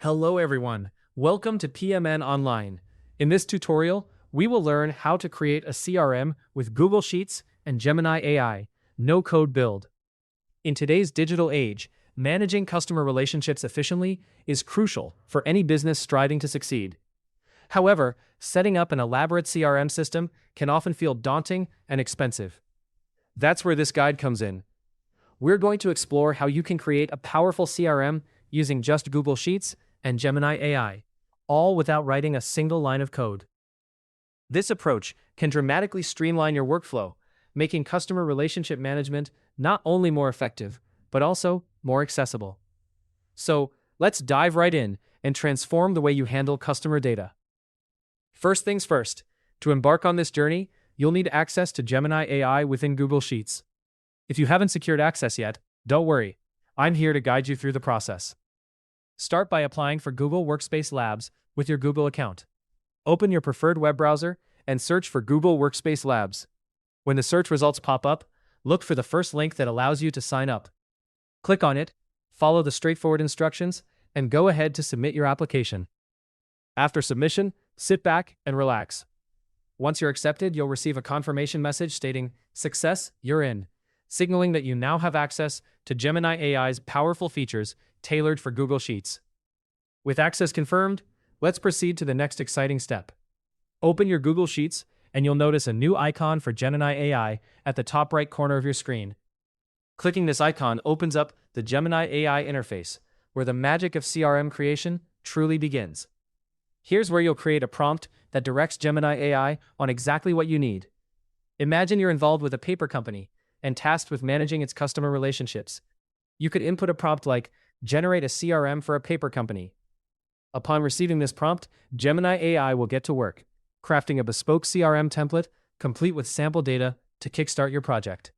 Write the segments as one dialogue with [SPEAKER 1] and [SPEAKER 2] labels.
[SPEAKER 1] Hello everyone, welcome to PMN Online. In this tutorial, we will learn how to create a CRM with Google Sheets and Gemini AI, no-code build. In today's digital age, managing customer relationships efficiently is crucial for any business striving to succeed. However, setting up an elaborate CRM system can often feel daunting and expensive. That's where this guide comes in. We're going to explore how you can create a powerful CRM using just Google Sheets and Gemini AI, all without writing a single line of code. This approach can dramatically streamline your workflow, making customer relationship management not only more effective, but also more accessible. So, let's dive right in and transform the way you handle customer data. First things first, to embark on this journey, you'll need access to Gemini AI within Google Sheets. If you haven't secured access yet, don't worry, I'm here to guide you through the process. Start by applying for Google Workspace Labs with your Google account. Open your preferred web browser and search for Google Workspace Labs. When the search results pop up, look for the first link that allows you to sign up. Click on it, follow the straightforward instructions, and go ahead to submit your application. After submission, sit back and relax. Once you're accepted, you'll receive a confirmation message stating, "Success, you're in," signaling that you now have access to Gemini AI's powerful features tailored for Google Sheets. With access confirmed, let's proceed to the next exciting step. Open your Google Sheets, and you'll notice a new icon for Gemini AI at the top right corner of your screen. Clicking this icon opens up the Gemini AI interface, where the magic of CRM creation truly begins. Here's where you'll create a prompt that directs Gemini AI on exactly what you need. Imagine you're involved with a paper company and tasked with managing its customer relationships. You could input a prompt like, "Generate a CRM for a paper company." Upon receiving this prompt, Gemini AI will get to work, crafting a bespoke CRM template complete with sample data to kickstart your project.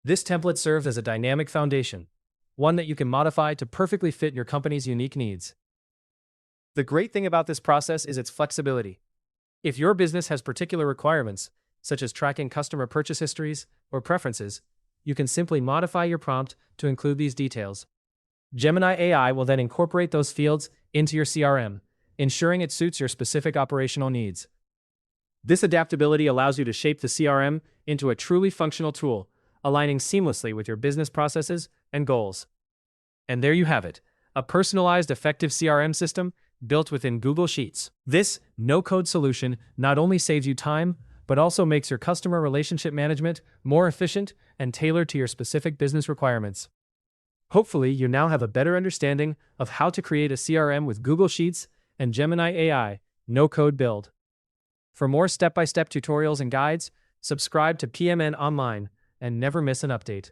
[SPEAKER 1] This template serves as a dynamic foundation, one that you can modify to perfectly fit your company's unique needs. The great thing about this process is its flexibility. If your business has particular requirements, such as tracking customer purchase histories or preferences, you can simply modify your prompt to include these details. Gemini AI will then incorporate those fields into your CRM, ensuring it suits your specific operational needs. This adaptability allows you to shape the CRM into a truly functional tool, aligning seamlessly with your business processes and goals. And there you have it, a personalized, effective CRM system built within Google Sheets. This no-code solution not only saves you time, but also makes your customer relationship management more efficient and tailored to your specific business requirements. Hopefully, you now have a better understanding of how to create a CRM with Google Sheets and Gemini AI, no-code build. For more step-by-step tutorials and guides, subscribe to PMN Online and never miss an update.